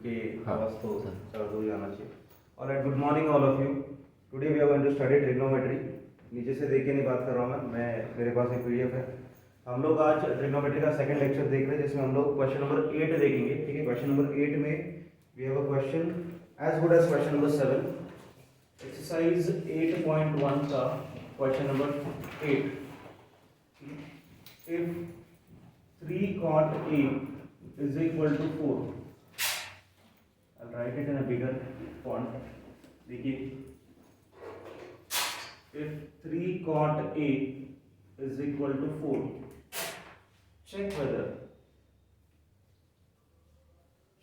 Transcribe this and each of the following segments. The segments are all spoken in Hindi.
क्योंकि आवाज़ तो चारों दूर जाना चाहिए। Alright, good morning all of you. Today we are going to study trigonometry. नीचे से देख के नहीं बात कर रहा हूँ मैं मेरे पास एक पीडीएफ है। हम लोग आज ट्रिग्नोमेट्री का सेकंड लेक्चर देख रहे हैं, जिसमें हम लोग क्वेश्चन नंबर 8 देखेंगे। ठीक है, क्वेश्चन नंबर 8 में we have a question as good as question number 7। Exercise 8.1 का question number 8। If 3 cot A is equal to 4, I'll write it in a bigger font. देखिए, if 3 cot A is equal to 4, check whether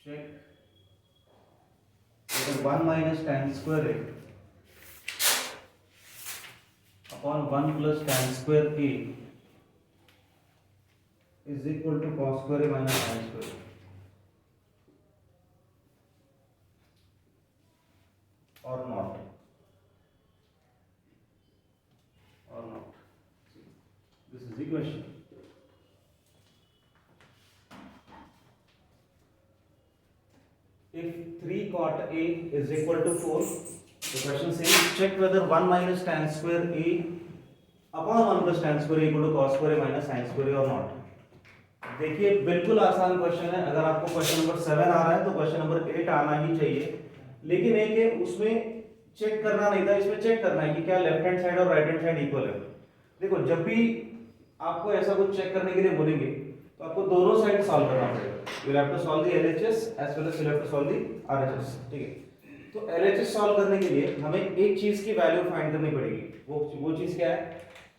check whether 1 minus tan square A upon 1 plus tan square A is equal to cos square A minus sin square A or not. This is the question. If 3 cot A is equal to 4, the question says check whether 1 minus tan square A upon 1 plus tan square A equal to cos square A minus sin square A or not. देखिए, बिल्कुल आसान क्वेश्चन है। अगर आपको क्वेश्चन नंबर 7 आ रहा है तो क्वेश्चन नंबर 8 आना ही चाहिए, लेकिन एक है उसमें चेक करना नहीं था, इसमें चेक करना है कि क्या लेफ्ट हैंड साइड और राइट हैंड साइड इक्वल है। देखो, जब भी आपको ऐसा कुछ चेक करने के लिए बोलेंगे तो आपको दोनों साइड सॉल्व करना पड़ेगा। You have to solve the LHS as well as you have to solve the RHS. ठीक है, तो एलएचएस सॉल्व करने के लिए हमें एक चीज की वैल्यू फाइंड करनी पड़ेगी। वो चीज क्या है?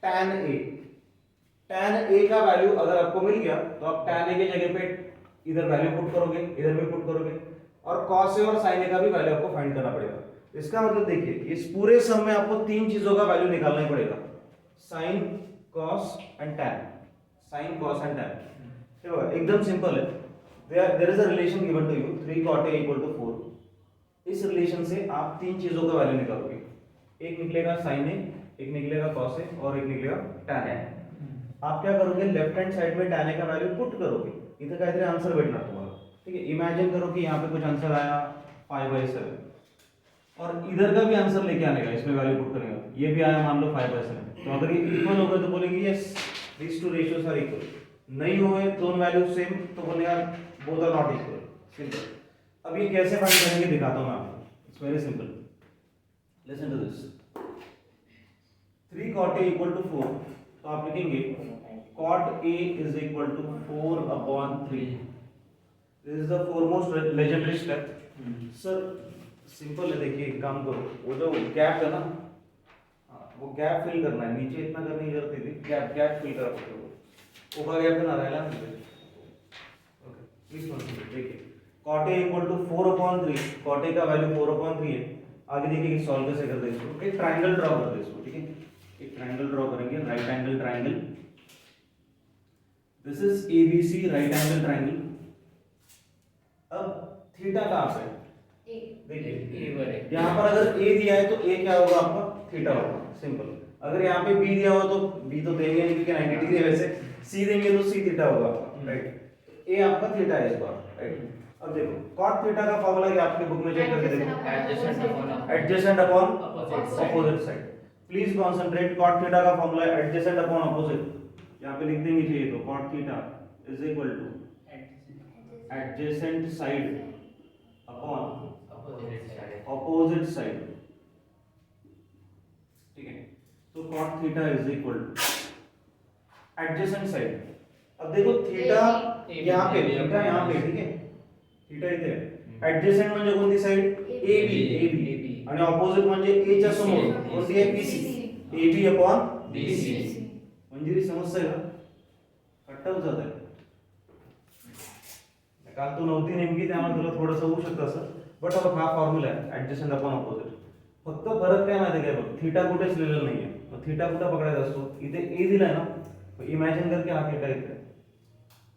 tan a। tan a का वैल्यू अगर आपको मिल गया तो आप tan a के जगह पे इधर वैल्यू पुट करोगे, इधर भी पुट करोगे, और cos a और sin a का भी वैल्यू आपको फाइंड करना पड़ेगा। इसका मतलब देखिए, इस पूरे सम में आपको तीन चीजों का वैल्यू निकालना ही पड़ेगा, sin, cos and tan। sin, cos and tan। देखो, एकदम सिंपल है। There is a relation given to you 3 cot a equal to 4। इस रिलेशन से आप तीन चीजों का वैल्यू निकालोगे। एक निकलेगा sin a, एक निकलेगा cos a और एक निकलेगा tan a। आप क्या करोगे? लेफ्ट हैंड साइड में tan a का वैल्यू पुट करोगे, इधर का इधर आंसर बैठना तुम्हारा। ठीक है, इमेजिन करो कि यहाँ पे कुछ आंसर आया 5/7 और इधर का भी आंसर लेके आने का, इसमें वैल्यू पुट करेगा, ये भी आया मान लो 5/7। तो अगर ये इक्वल हो गए तो बोलेंगे yes these two ratios are equal. नहीं हुए दोनों वैल्यू सेम तो बोलेगा both are not equal. Simple. अब ये कैसे फाइंड करेंगे दिखाता हूं मैं आपको। It's very simple, listen to this. 3 cot a equal to 4, तो आप लिखेंगे cot a is equal to 4/3। This is the foremost legendary step. Sir simple है, देखिए एक काम करो, वो जो गैप है ना, वो गैप फिल करना है। नीचे इतना करने की जरूरत नहीं थी, गैप फिल कर सकते हो। ऊपर गैप ना रहना चाहिए। Okay, please consider. देखिए, cot a equal to 4/3, cot a का वैल्यू 4/3 है। आगे देखिए कि सॉल्व कैसे करते हैं इसको। एक ट्रायंगल ड्रॉ करते हैं इसको। ठीक है, एक ट्रायंगल ड्रॉ करेंगे, right angle triangle. This is ABC right angle triangle. अब थीटा कहां पे है? देखिए, यहाँ पर अगर a दिया है तो a क्या होगा आपका? थीटा होगा। सिंपल। अगर यहाँ पे b दिया हो तो b तो देंगे नहीं क्योंकि 90 डिग्री है वैसे। c देंगे तो c थीटा होगा आपका, राइट। a आपका थीटा है इस बार, राइट। अब देखो, cot थीटा का फार्मूला क्या आपके बुक में चेक करके देखो, adjacent upon opposite side. Please concentrate. cot theta का फार्मूला है एडजेसेंट अपॉन अपोजिट। यहाँ पे लिख देंगे चाहिए तो cot theta is equal two adjacent side upon opposite side. ठीक है, तो cot theta is equal two adjacent side. अब देखो थीटा यहाँ पे, थीटा यहाँ पे, ठीक है, थीटा इथे आहे। एडजेसेंट म्हणजे कोणती साइड? AB आणि ऑपोजिट म्हणजे A च्या समोर कोणती आहे? BC। AB अपॉन BC म्हणजे ही समस्या आहे का? कट होत जात आहे। काल तू नव्हती नेमकी, त्यामुळे तुला थोडंसं होऊ शकतं असं, बट अब हा फॉर्म्युला आहे ऍडजसेंट अपॉन ऑपोजिट। फक्त फरक काय माहिती आहे? बघ, थीटा कुठेच लिहिलेला नाहीये, मग थीटा कुठे पकडायचा असतो? इथे a दिलाय ना, तो इमॅजिन कर की हा थीटा इथे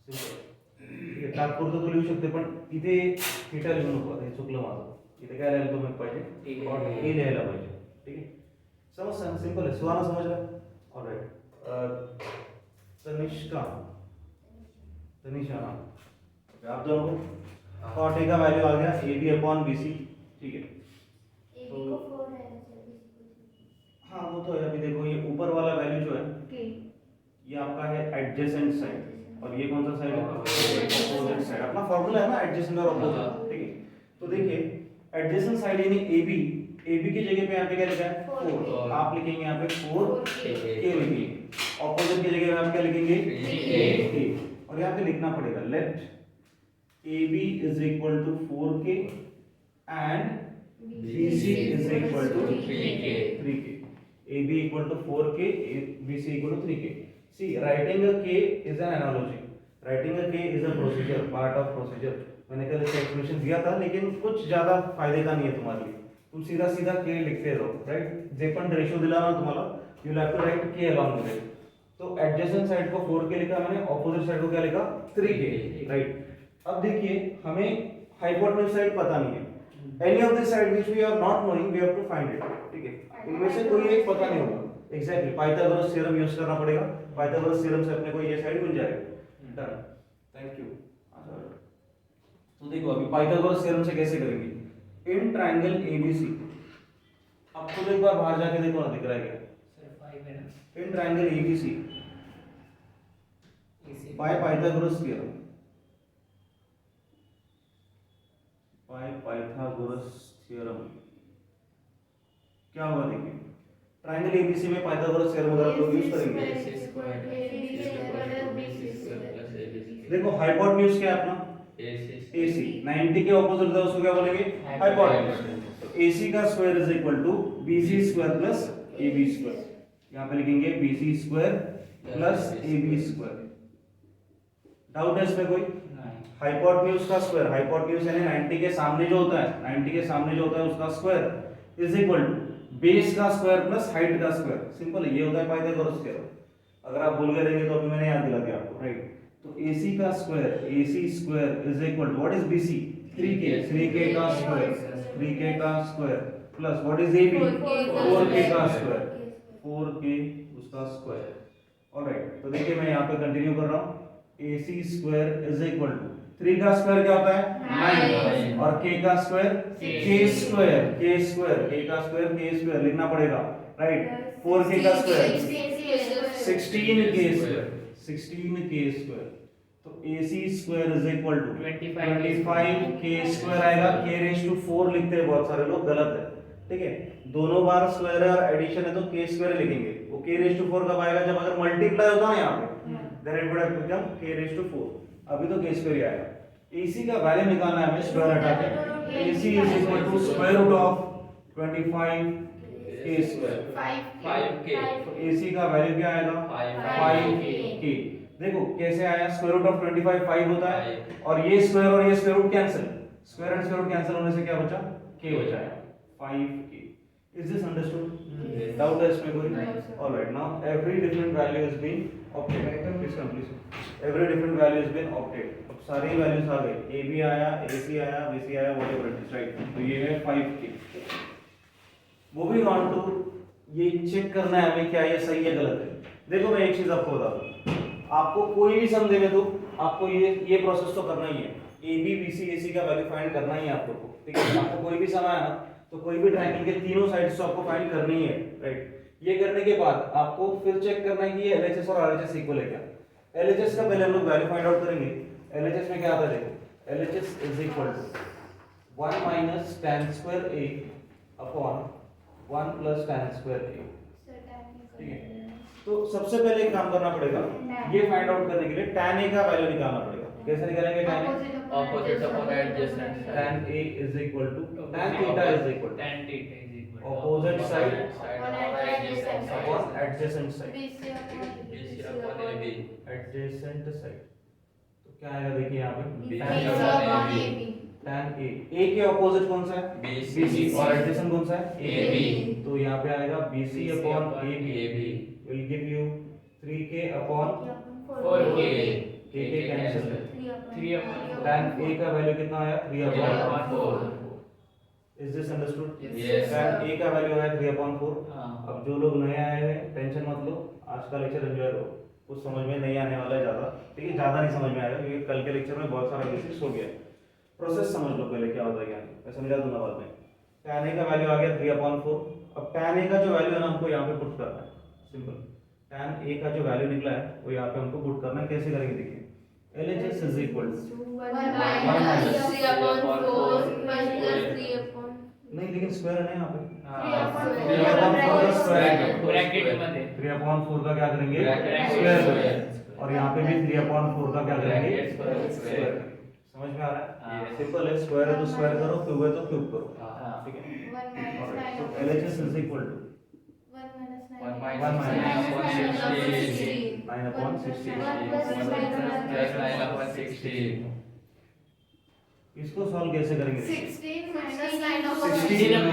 सिंपल। ठीक आहे, तात्पुरतं तू लिहू शकते, पण इथे थीटा लिहू नको, हे चुकलं माझं। इथे काय लिहायला तुम्ही पाहिजे? a लिहायला पाहिजे। ठीक आहे, समजलं? सिंपल आहे। सुहाना समजलं? ऑलराइट। तनिष्का, तनिषा, आप दोनों cot A का वैल्यू आ गया AB अपॉन BC, ठीक है। AB को 4 है सर। हाँ वो तो है, अभी देखो ये ऊपर वाला वैल्यू जो है के ये आपका है एडजेसेंट साइड और ये कौन सा साइड है? Opposite side. अपना फॉर्मूला है ना एडजेसेंट और अपोजिट, ठीक है। तो देखिए एडजेसेंट साइड यानी AB, AB की जगह पे यहाँ पे क्या लिखा है 4, आप लिखेंगे यहाँ पे 4K लिखेंगे। अपोजिट की जगह पे आप क्या लिखेंगे 3K, और यहाँ पे लिखना पड़ेगा let AB is equal to 4K and BC is equal to 3K। AB equal to 4K, BC equal to 3K. See, writing a K is an analogy. Writing a K is a procedure, part of procedure. मैंने कल इसका एक्सप्लेनेशन दिया था, लेकिन कुछ ज्यादा फायदे का नहीं है तुम्हारे लिए। तुम सीधा सीधा K लिखते रहो, राइट? जे पण रेशियो दिला ना तुम्हाला, you will have to write K along with it. तो एडजेसेंट साइड को 4K लिखा मैंने, ऑपोजिट साइड को क्या लिखा 3K, राइट? अब देखिए हमें हाइपोटेन्यूज साइड पता नहीं है। Any of the side which we are not knowing, we have to find it, ठीक है? इनमें से कोई एक पता नहीं होगा। एग्जैक्टली पाइथागोरस थ्योरम यूज करना पड़ेगा। पाइथागोरस थ्योरम से अपने को ये साइड मिल जाएगा। Done, thank you. तो देखो अभी पाइथागोरस थ्योरम से कैसे करेंगे? इन ट्रायंगल एबीसी, अब खुद एक बार बाहर जाके देखो ना दिख रहा है क्या सर 5 है ना। In triangle ABC by Pythagoras theorem, by Pythagoras theorem क्या होगा देखिए। ट्रायंगल एबीसी में पाइथागोरस थ्योरम वगैरह लोग यूज करेंगे। देखो हाइपोटेन्यूज क्या है अपना AC, 90 के ऑपोजिट होता है उसको क्या बोलेंगे हाइपोटेन्यूज। तो AC का square is equal to BC square plus AB square. यहां पे लिखेंगे BC square plus AB square. Doubt है इसमें कोई? हाइपोटेन्यूज का स्क्वायर, हाइपोटेन्यूज यानी 90 के सामने जो होता है, 90 के सामने जो होता है उसका square is equal to base का स्क्वायर प्लस हाइट का स्क्वायर। सिंपल है, ये होता है पाइथागोरस थ्योरम। अगर आप भूल गए रहेंगे तो अभी मैंने याद दिला दिया आपको, राइट? तो AC का square, AC square is equal to what is BC 3K, 3K का स्क्वायर, 3K का square plus what is AB 4K का स्क्वायर, 4K उसका स्क्वायर। ऑलराइट, तो देखिए मैं यहां पे कंटिन्यू कर रहा हूं। AC square is equal to 3 का स्क्वायर क्या होता है 9 और K का square K square, K square, K का स्क्वायर K स्क्वायर लिखना पड़ेगा, राइट? 4K का square 16K square, 16K square. तो AC square is equal to 25K square आएगा। K रेज़ टू 4 लिखते हैं बहुत सारे लोग, गलत है, ठीक है? दोनों बार स्क्वायर है और एडिशन है तो K स्क्वायर लिखेंगे। वो K रेज़ टू 4 कब आएगा? जब अगर मल्टीप्लाई होता है यहां पे, then it would have become K raise to 4। अभी तो K स्क्वायर ही आएगा। AC का वैल्यू निकालना है हमें स्क्वायर हटा के। AC इज इक्वल टू square root of 25K square, 5K। तो AC का वैल्यू क्या आएगा 5K। देखो कैसे आया, स्क्वायर रूट ऑफ 25 5 होता है और ये स्क्वायर और ये square root cancel, square and square root cancel होने से क्या बचा K बचा है 5K। Is this understood? Doubt है इसमें कोई? Alright, now every different value has been obtained. Please complete. Every different value has been obtained. अब सारी वैल्यूज आ गई, AB आया, AC आया, BC आया, व्हाटएवर इट इज, राइट? तो ये है 5K। मूविंग ऑन टू, ये चेक करना है हमें क्या ये सही है गलत है। देखो मैं एक चीज आपको बता दूं, आपको कोई भी सम देने दो, आपको ये प्रोसेस तो करना ही है। AB BC AC का वैल्यू फाइंड करना ही है आप लोग को, ठीक है? आपको कोई भी सम आया ना तो कोई भी ट्रायंगल के तीनों साइड्स तो आपको फाइंड करनी है, राइट? ये करने के बाद आपको फिर चेक करना है कि ये LHS और RHS इक्वल है क्या। LHS का पहले हम लोग वैल्यू फाइंड आउट करेंगे। LHS में क्या आता है देखो, LHS is equal to 1 minus tan square A upon 1 plus tan square A, ठीक है? तो सबसे पहले एक काम करना पड़ेगा, ये फाइंड आउट करने के लिए tan A का वैल्यू निकालना पड़ेगा। कैसे निकालेंगे tan A? Opposite upon adjacent tan A is equal to tan theta is equal tan theta is equal to opposite side upon adjacent adjacent side side, BC upon AB adjacent side। तो क्या आएगा देखिए यहाँ पे tan A, A के ऑपोजिट कौन सा है BC और एडजेसेंट कौन सा है AB। तो यहाँ पे आएगा BC upon AB will give you 3K upon 4K K cancel है, 3 upon tan A का वैल्यू कितना आया 3 upon 4। 4। Is this understood? Yes, tan A का वैल्यू आया 3 upon 4। हाँ। अब जो लोग नए आए हैं टेंशन मत लो, आज का लेक्चर एंजॉय करो, कुछ समझ में नहीं आने वाला है ज़्यादा, ठीक है? ज़्यादा नहीं समझ में आएगा क्योंकि कल के लेक्चर में बहुत सारा बेसिक्स हो गया। प्रोसेस समझ लो पहले क्या होता है, क्या नहीं, मैं समझा दूंगा बाद में। tan a का वैल्यू आ गया 3/4। अब tan a का जो वैल्यू है ना हमको यहाँ पे पुट करना है, सिंपल। tan a का जो वैल्यू निकला है वो यहाँ पे हमको पुट करना है। कैसे करेंगे देखिए, LHS is equal to, 1 minus 3/4 minus 3 upon नहीं लेकिन स्क्वायर है ना यहाँ पे, 3/4 ब्रैकेट मध्ये 3/4 का क्या करेंगे, Bracket स्क्वायर square। करेंगे, और यहाँ पे भी 3/4 का क्या करेंगे, Bracket square। स्क्वायर करेंगे। समझ में आ रहा हाँ। है, सिंपल है। स्क्वायर है तो स्क्वायर करो, क्यूब है तो क्यूब करो, हाँ। ठीक है। 1 minus 9 तो upon LHS is equal to 1 minus 9 1 minus 9 upon 16 9/16। 1 plus 9 upon 16 इसको सॉल्व कैसे करेंगे, 16 minus 9 upon 16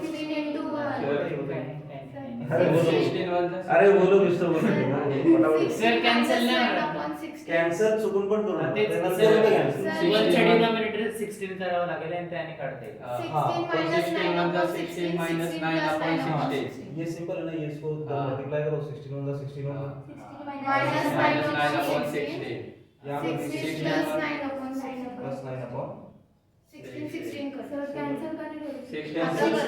16 into 1 अरे वो लोग 16 वाला अरे वो लोग इस तरह बोल रहे हैं फटाफट Sir, cancel ना. कॅन्सल चुकून पण करू नका. तेच त्यांना sir, बोलतो cancel. sir, वरच्या डिनॉमिनेटर 16 करावं लागेल आणि त्याने काढता येईल. 16 minus 9 upon 16 minus 16 9 plus upon 9 upon 16. 16 ये सिंपल है ना, ये इसको हाँ। मल्टीप्लाई करो, 16 होगा 16 होगा, minus 9 upon 16 यहाँ पे 16 plus 9 upon 9 प्लस 9 अपॉन 16 कर सर कैंसिल करने दो 16 आता बरं.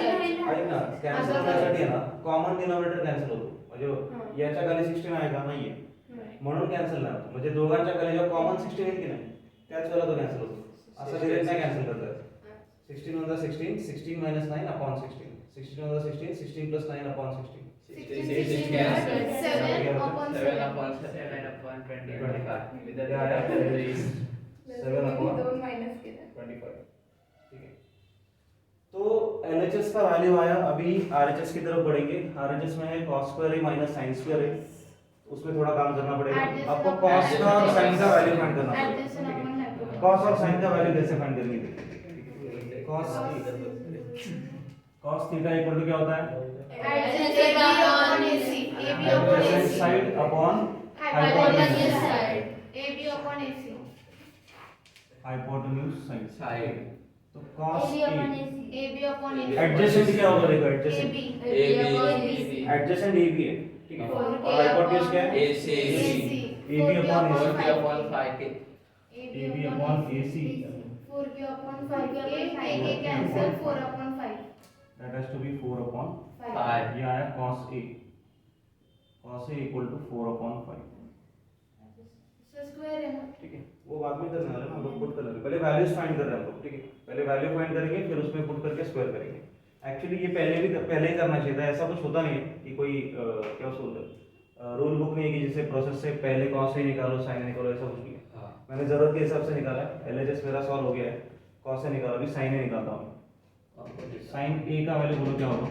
ऐक ना, कॅन्सल करण्यासाठी आहे ना कॉमन डिनॉमिनेटर कॅन्सल होतो, म्हणजे हां. याच्या खाली 16 आहे का, नाहीये, म्हणून कॅन्सल नाही होत. म्हणजे दोघांच्या खाली जेव्हा कॉमन 16 येईल की नाही त्याच वेळेला तो कॅन्सल होतो, असं डायरेक्ट नाही कॅन्सल करता येत. 16 होगा 16, 16 minus 9 upon 16, 16 होगा 16, 16 plus 9 upon 16, 16 cancel 7 upon 7 7 upon 7 upon 20 25 क्या आया 7 upon दोन माइनस केला 25, ठीक है। तो LHS का वैल्यू आया, अभी RHS की तरफ बढ़ेंगे। RHS में है cos स्क्वायर है माइनस sin स्क्वायर है, उसमें थोड़ा काम करना पड़ेगा। Adjacent आपको upon cos का और sin का वैल्यू फाइंड करना Adjacent upon पड़ेगा। hypotenuse. cos और sin का वैल्यू कैसे फाइंड करेंगे, cos cos theta equal to क्या होता है, Adjacent upon AC AB upon adjacent AC side upon hypotenuse side AB upon AC hypotenuse side. Side तो cos AB upon AC adjacent क्या होगा, देखो AB adjacent AB adjacent AB है, ठीक है, Four और हाइपोटेन्यूज क्या है, AC AB upon AC, 40 upon 5 AB upon AC, 4K upon 5K K cancel 4 upon 5 that has to be 4 upon 5 ये आया cos A, cos A equal to 4 upon 5, square है ना ठीक है। वो बाद में करने वाले ना, हम लोग पुट कर लेंगे, पहले वैल्यूज फाइंड कर रहे हैं हम लोग, ठीक है, पहले वैल्यू फाइंड करेंगे फिर उसमें पुट करके स्क्वायर करेंगे। एक्चुअली ये पहले ही करना चाहिए था, ऐसा कुछ होता नहीं है कि कोई क्या बोलते हैं, रूल बुक नहीं है कि जिसे प्रोसेस से पहले cos A निकालो sin निकालो, ऐसा कुछ नहीं है। हाँ मैंने जरूरत के हिसाब से निकाला है, LHS मेरा सॉल्व हो गया है, cos A निकाला, अभी sin A निकालता हूँ। sin A का वैल्यू बोलो क्या होगा,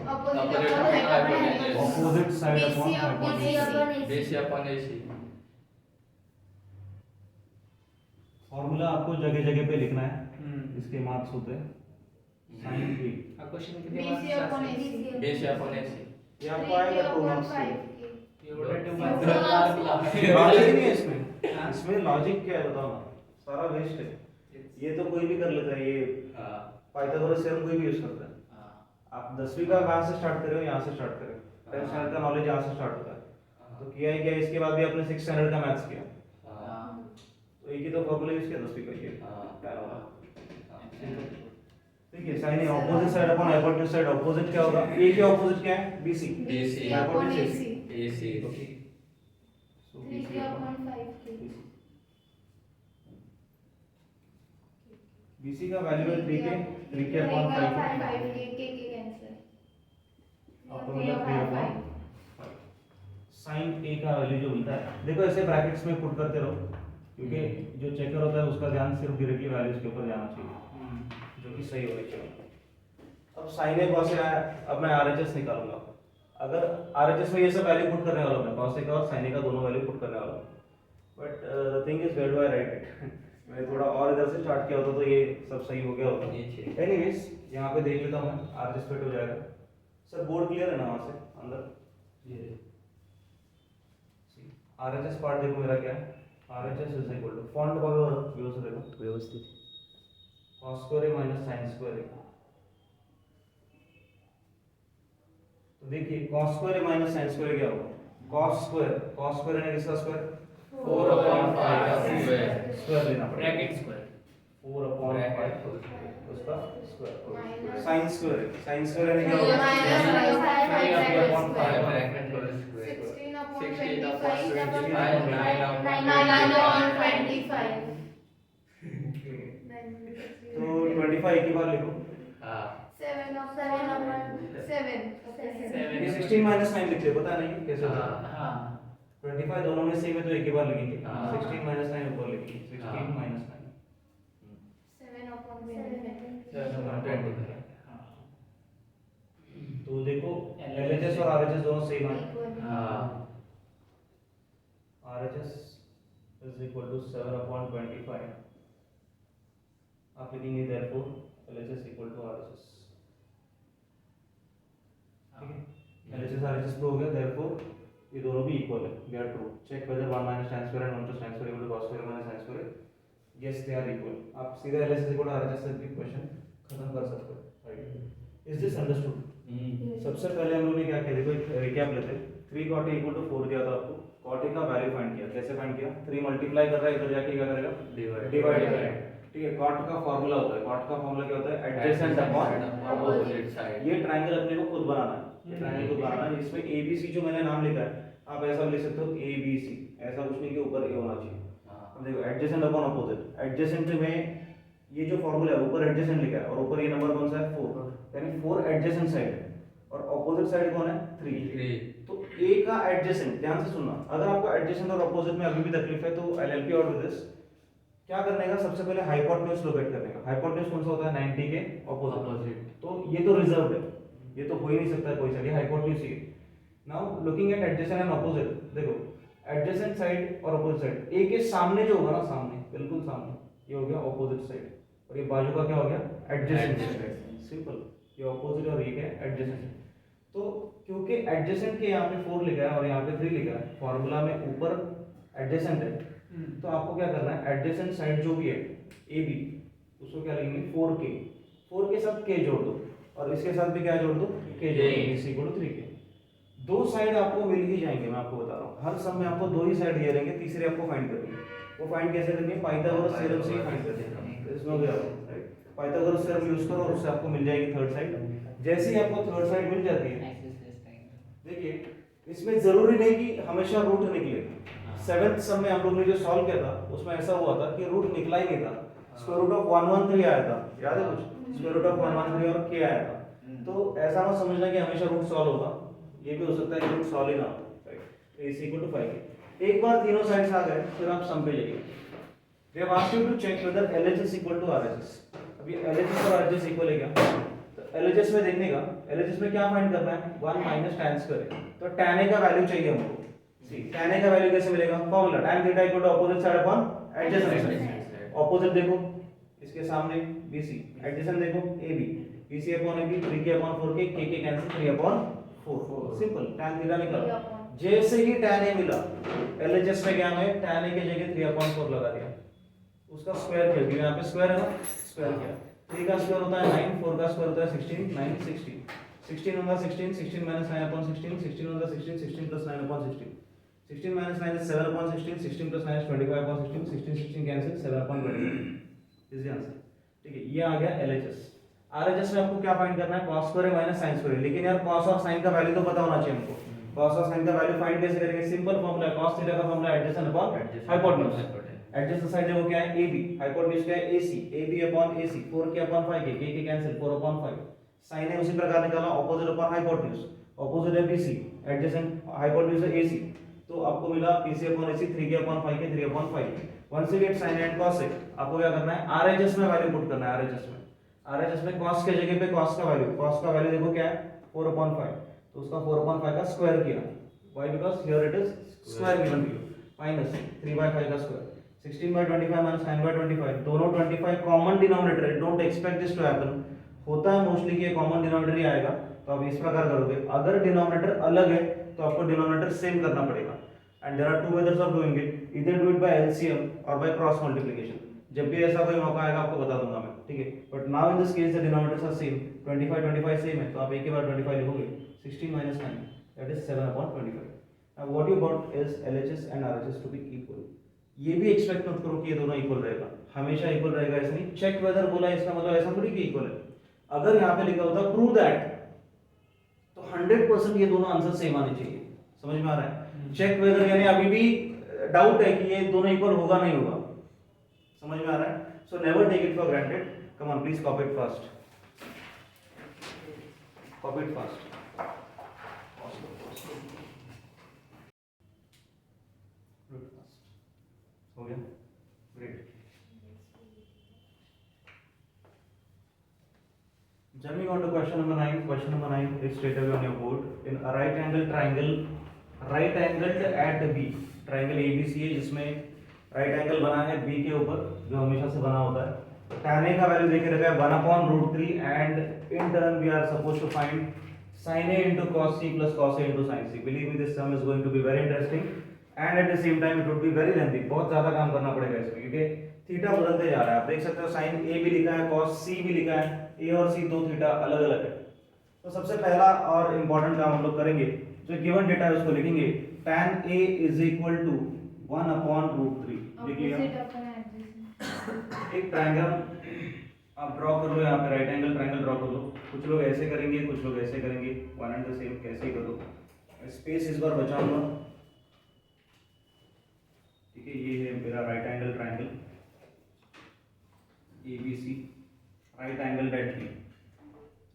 opposite side upon hypotenuse. BC upon AC formula आपको जगह जगह पे लिखना है, इसके मार्क्स होते हैं sin A, हा क्वेश्चन किती BC upon AC BC upon AC ये आपको आएगा 2 upon मार्क्स। 5K एवढं Four लॉजिक नहीं है इसमें, इसमें लॉजिक क्या है बताओ ना, सारा वेस्ट है। ये तो कोई भी कर लेता है, ये हाँ पाइथागोरस थ्योरम कोई भी यूज करता है। आप 10वीं का कहाँ से स्टार्ट करें, यहाँ से स्टार्ट करें, 10th स्टैंडर्ड का नॉलेज यहाँ से स्टार्ट होता है। तो किया ही क्या, इसके बाद भी आपने 6th स्टैंडर्ड का मैथ्स किया, तो एक ही तो फॉर्मूला यूज किया 10वीं का, ये क्या होगा, ठीक है। Sine A opposite side upon hypotenuse side, opposite क्या होगा, ए के ऑपोजिट क्या है, BC, BC upon AC AC So 3K upon 5K BC का वैल्यू है 3K upon 5, 5K K cancel आपको मिला 3 अपॉन 5। साइन A का वैल्यू जो मिलता है, देखो ऐसे ब्रैकेट्स में पुट करते रहो, क्योंकि जो चेकर होता है उसका ध्यान सिर्फ डायरेक्टली वैल्यूज के ऊपर जाना चाहिए, जो कि सही होनी चाहिए। अब साइन A cos A आया, अब मैं RHS निकालूंगा। अगर RHS में ये सब वैल्यू पुट करने वाला हूं मैं, cos A का और sin A का दोनों वैल्यू पुट करने वाला हूं, but the thing is where do I write it, मैंने थोड़ा और इधर से स्टार्ट किया होता तो ये सब सही हो गया होता। नीचे एनीवेज यहाँ पे देख लेता हूँ मैं, RHS फिट हो जाएगा। सर बोर्ड क्लियर है ना वहाँ से अंदर, RHS पार्ट देखो मेरा क्या है, RHS इज इक्वल टू फॉन्ट बघा व्यवस्थित देखो, व्यवस्थित cos स्क्वायर है माइनस sin स्क्वायर है। तो देखिए cos स्क्वायर है माइनस sin स्क्वायर क्या होगा, cos स्क्वायर है किसका स्क्वायर, 4 upon 5 का स्क्वायर स्क्वायर लेना पड़ेगा, ब्रैकेट स्क्वायर 4 upon 5 Bracket उसका स्क्वायर Minus- साइन स्क्वायर यानी क्या Three होगा minus upon five bracket whole square. 16 upon 16 upon 25 25, 9 upon 9 upon 25 तो 25 एक ही बार लिखो हाँ 7 upon 7 ये 16 माइनस 9 लिख ले पता नहीं कैसे होता है हाँ 25 दोनों में सेम है तो एक ही बार लिखेंगे हाँ। 16 माइनस 9 ऊपर लिखिए 16 हाँ। माइनस 7 upon 25 7 upon 25 हाँ 9 तो देखो LHS और RHS दोनों सेम है हाँ RHS is equal to 7 upon 25 आप लिखेंगे therefore LHS equal to RHS ठीक है LHS RHS प्रूव हो गया therefore ये दोनों भी इक्वल है they are true check whether 1 minus tan square and 1 plus tan square equal to cos square minus sin square yes they are equal आप सीधा LHS equal to RHS से भी क्वेश्चन खत्म कर सकते हो राइट इज दिस अंडरस्टूड सबसे पहले हम लोग ने क्या किया देखो एक रिकैप लेते हैं 3 cot A equal to 4 दिया था आपको cot A का वैल्यू फाइंड किया कैसे फाइंड किया 3 मल्टीप्लाई कर रहा है इधर जाके क्या करेगा डिवाइड करेगा ठीक है cot का फार्मूला होता है cot का फार्मूला क्या होता है एडजेसेंट अपॉन opposite side ये ट्रायंगल अपने को खुद बनाना है ये ट्रायंगल खुद बनाना है इसमें ABC जो मैंने नाम लिखा है आप ऐसा लिख सकते हो ABC ऐसा कुछ नहीं कि ऊपर A होना चाहिए अब देखो एडजेसेंट अपॉन अपोजिट एडजेसेंट में ये जो फार्मूला है ऊपर एडजेसेंट लिखा है और ऊपर ये नंबर कौन सा है 4 यानी 4 एडजेसेंट साइड है और अपोजिट साइड कौन है 3 तो A का एडजेसेंट ध्यान से सुनना अगर आपको एडजेसेंट और अपोजिट में अभी भी तकलीफ है तो I help you out with this क्या करने का सबसे पहले हाइपोटेन्यूज लोकेट करने का हाइपोटेन्यूज कौन सा होता है 90 के अपोजिट तो ये तो रिजर्व्ड है ये तो हो ही नहीं सकता कोई side hypotenuse he now looking at adjacent and opposite देखो एडजेसेंट साइड और अपोजिट साइड ए के सामने जो होगा ना सामने बिल्कुल सामने ये हो गया अपोजिट साइड और ये बाजू का क्या हो गया एडजेसेंट साइड सिंपल ये अपोजिट और ये क्या एडजेसेंट तो क्योंकि एडजेसेंट के यहाँ पे 4 लिखा है और यहाँ पे 3 लिखा है फॉर्मूला में ऊपर एडजेसेंट है तो आपको क्या करना है एडजेसेंट साइड जो भी है ए बी उसको क्या लिखेंगे 4 के साथ k जोड़ दो और इसके साथ भी क्या जोड़ दो k जोड़ दो इसी को 3 के दो साइड आपको मिल ही जाएंगे मैं आपको बता रहा हूँ हर सम में आपको दो ही साइड दिए रहेंगे तीसरी आपको फाइंड करनी है वो फाइंड कैसे करनी है पाइथागोरस थ्योरम से ही फाइंड करनी है इसमें हो गया राइट पाइथागोरस थ्योरम यूज करो और उससे आपको मिल जाएगी थर्ड साइड जैसे ही आपको थर्ड साइड मिल जाती है देखिए इसमें जरूरी नहीं कि हमेशा रूट निकले 7th सम में हम लोग ने जो सॉल्व किया था उसमें ऐसा हुआ था कि रूट निकला ही नहीं था स्क्वायर रूट ऑफ 113 आया था याद है कुछ स्क्वायर रूट ऑफ 113 और k आया था तो ऐसा मत समझना कि हमेशा रूट सॉल्व होगा ये भी हो सकता है कि रूट सॉल्व ही ना हो राइट इज इक्वल टू 5 एक बार तीनों साइड्स आ गए फिर आप सम पे जाइए they have asked you to check whether LHS equal to RHS अब ये LHS और RHS इक्वल है क्या तो LHS में देखने का LHS में क्या फाइंड करना है 1 माइनस tan स्क्वायर तो tan A का वैल्यू चाहिए हमको सी tan A का वैल्यू कैसे मिलेगा formula tan theta equal to opposite side upon adjacent side opposite देखो इसके सामने BC एडजेसेंट देखो AB BC upon AB 3k upon 4k k cancel 3 upon 4 simple tan theta निकला जैसे ही tan A मिला LHS में क्या है tan A की जगह 3 अपॉन 4 लगा दिया उसका स्क्वायर किया क्योंकि यहाँ पे स्क्वायर है ना स्क्वायर किया 3 का स्क्वायर होता है 9 4 का स्क्वायर होता है 16 9 16 16 होगा 16 16 minus 9 upon 16 16 होगा 16 16 plus 9 upon 16 16 minus 9 is 7 upon 16 16 plus 9 is 25 upon 16 16 16 cancel 7 upon 25 is the answer ठीक है ये आ गया LHS RHS में आपको क्या फाइंड करना है cos square minus sin square लेकिन यार cos और sin का वैल्यू तो पता होना चाहिए हमको cos और sin का वैल्यू फाइंड कैसे करेंगे सिंपल फार्मूला है cos थीटा का formula adjacent upon hypotenuse adjacent side देखो क्या है AB हाइपोटेन्यूज क्या है AC AB upon AC 4k upon 5k k cancel 4 upon 5 sin है उसी प्रकार निकालना ऑपोजिट अपॉन हाइपोटेन्यूज ऑपोजिट है BC एडजेसेंट हाइपोटेन्यूज है AC तो आपको मिला BC upon AC 3k upon 5k 3 upon 5 once you get sin and cos आपको क्या करना है RHS में वैल्यू पुट करना है RHS में cos के जगह पे cos का वैल्यू देखो क्या है 4 upon 5 तो उसका 4 upon 5 का स्क्वायर किया why because here it is square given to you minus 3 by 5 का स्क्वायर 16 by 25 minus 9 by 25 दोनों 25 कॉमन डिनोमिनेटर है don't expect this to happen होता है मोस्टली कि कॉमन डिनोमिनेटर ही आएगा तो आप इस प्रकार करोगे अगर डिनोमिनेटर अलग है तो आपको डिनोमिनेटर सेम करना पड़ेगा and there are two methods of doing it either do it by LCM और बाय क्रॉस मल्टीप्लिकेशन जब भी ऐसा कोई मौका आएगा आपको बता दूंगा मैं ठीक है but now in this case the denominators are same 25 25 same है तो आप एक ही बार 25 लिखोगे 16 minus 9 that is 7 upon 25 now what you got is LHS and RHS to be equal ये भी एक्सपेक्ट मत करो कि ये दोनों इक्वल रहेगा हमेशा इक्वल रहेगा ऐसा नहीं, चेक वेदर बोला इसका मतलब ऐसा थोड़ी कि इक्वल है। अगर यहाँ पे लिखा होता प्रूव दैट तो 100% ये दोनों आंसर सेम आने चाहिए। समझ में आ रहा है? चेक वेदर यानी अभी भी डाउट है कि ये दोनों इक्वल होगा नहीं होगा। समझ में आ रहा है? So never take it for granted. Come on please copy it fast, copy it fast. हो गया? Great. Jumping on to question number 9. Question number 9 is straight away on your board. In a right angle triangle, right angled at B, triangle ABC है जिसमें right angle बना है B के ऊपर, जो हमेशा से बना होता है। tan A का वैल्यू देके रखा है 1/√3 and in turn we are supposed to find sin A into cos C plus cos A into sin C. Believe me, this sum is going to be very interesting and at the same time it would be very lengthy. बहुत ज़्यादा काम करना पड़ेगा इसमें क्योंकि थीटा बदलते जा रहा है। आप देख सकते हो sin A भी लिखा है, cos C भी लिखा है, A और C दो थीटा अलग अलग है। तो सबसे पहला और इम्पोर्टेंट काम हम लोग करेंगे, जो गिवन डेटा है उसको लिखेंगे tan A is equal to 1/√3। लिख लिया। एक ट्रायंगल आप ड्रॉ कर लो, यहाँ पे राइट एंगल ट्रायंगल ड्रॉ कर लो। कुछ लोग ऐसे करेंगे, कुछ लोग ऐसे करेंगे, वन एंड द सेम कैसे ही करो। स्पेस इस बार बचाऊंगा, ठीक है। ये है मेरा right angle triangle ABC, right angle at B।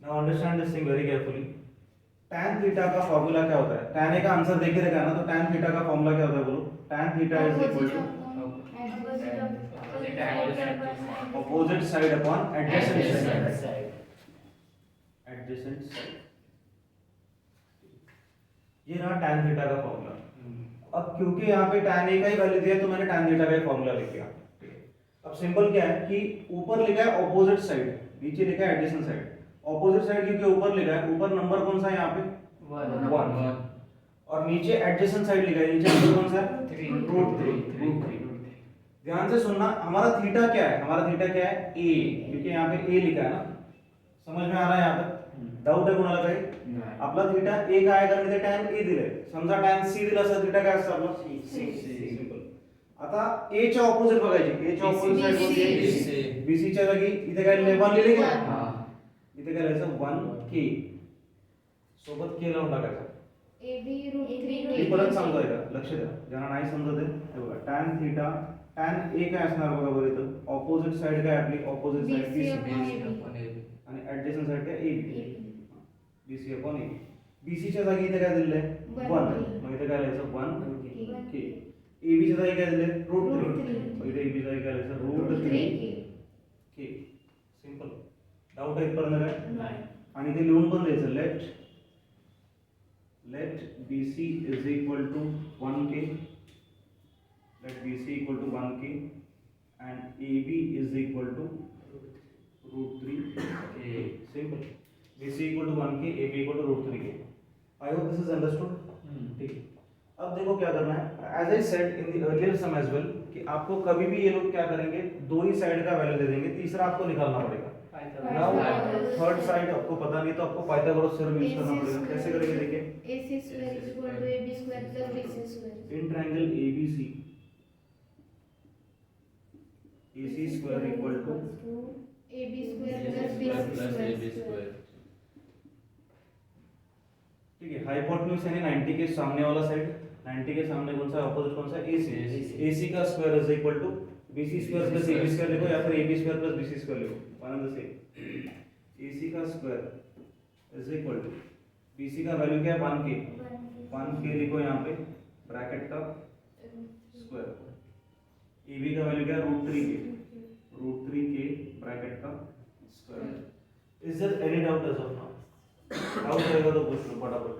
Now understand this thing very carefully. tan theta का फार्मूला क्या होता है? tan A का आंसर देख के रखा है ना, तो tan थीटा का फार्मूला क्या होता है बोलो? tan theta is equal to opposite side upon adjacent side। adjacent side, ये रहा tan थीटा का फार्मूला। अब क्योंकि यहाँ पे tan A का ही वैल्यू दिया तो मैंने tan थीटा का ही फार्मूला लिख दिया। अब सिंपल क्या है कि ऊपर लिखा है ऑपोजिट साइड, नीचे लिखा है एडिशन साइड। ऑपोजिट साइड क्योंकि ऊपर लिखा है, ऊपर नंबर कौन सा है यहाँ पे? 1। और नीचे एडजेसेंट साइड लिखा है, नीचे नंबर कौन सा है? 3। ध्यान से सुनना, हमारा थीटा क्या है? हमारा थीटा क्या है? A, क्योंकि यहाँ पे A लिखा है ना। समझ में आ रहा है यहाँ पे? डाउट आहे कोणाला काही? आपला थीटा A काय कारण इथे tan A दिले, समजा tan C दिला असता थीटा काय असता आपला? C। सिंपल। आता A च्या ऑपोजिट बघायची, A च्या ऑपोजिट साइड कोणती आहे? BC च्या जागी इथे काय लेबल लिहिले का? इथे काय लिहायचं? 1K सोबत K लावून टाकायचं। हे परत सांगतोय का? लक्ष द्या, ज्यांना नाही समजत आहे हे बघा, tan थीटा tan A काय असणार बघा बरं इथं? ऑपोजिट साइड काय आपली? ऑपोजिट साइड BC आणि ऍडजसेंट साइड काय? AB। BC upon AB। BC च्या जागी इथे काय दिलेलं आहे? 1। मग इथे काय लिहायचं? 1K। AB च्या जागी काय दिले? √3। मग इथे AB च्या जागी काय लिहायचं? √3K। सिंपल। डाउट आहे इथपर्यंत काय? नाही। आणि ते लिहून पण द्यायचं, let BC is equal to 1K, let BC equal to 1K and AB is equal to √3K। Simple। BC equal to 1K, AB equal to √3K। I hope this is understood। ठीक है। अब देखो क्या करना है, as I said in the earlier sum as well कि आपको कभी भी ये लोग क्या करेंगे, दो ही साइड का वैल्यू दे देंगे, तीसरा आपको निकालना पड़ेगा। नाउ थर्ड साइड आपको पता नहीं तो आपको पाइथागोरस थ्योरम यूज करना पड़ेगा। कैसे करेंगे देखिए, in triangle ABC AC square equal to ठीक है। हाइपोटेन्यूज यानी 90 के सामने वाला साइड, 90 के सामने कौन सा ऑपोजिट कौन सा? AC का square is equal to BC square plus AB square लिखो या फिर AB square plus BC square लिखो, one and the same. AC का square is equal to BC का वैल्यू क्या है? 1K लिखो यहाँ पे ब्रैकेट का स्क्वायर। AB का वैल्यू क्या है? √3K ब्रैकेट का square. Is there any doubt as of now? Doubt रहेगा तो पूछ लो फटाफट।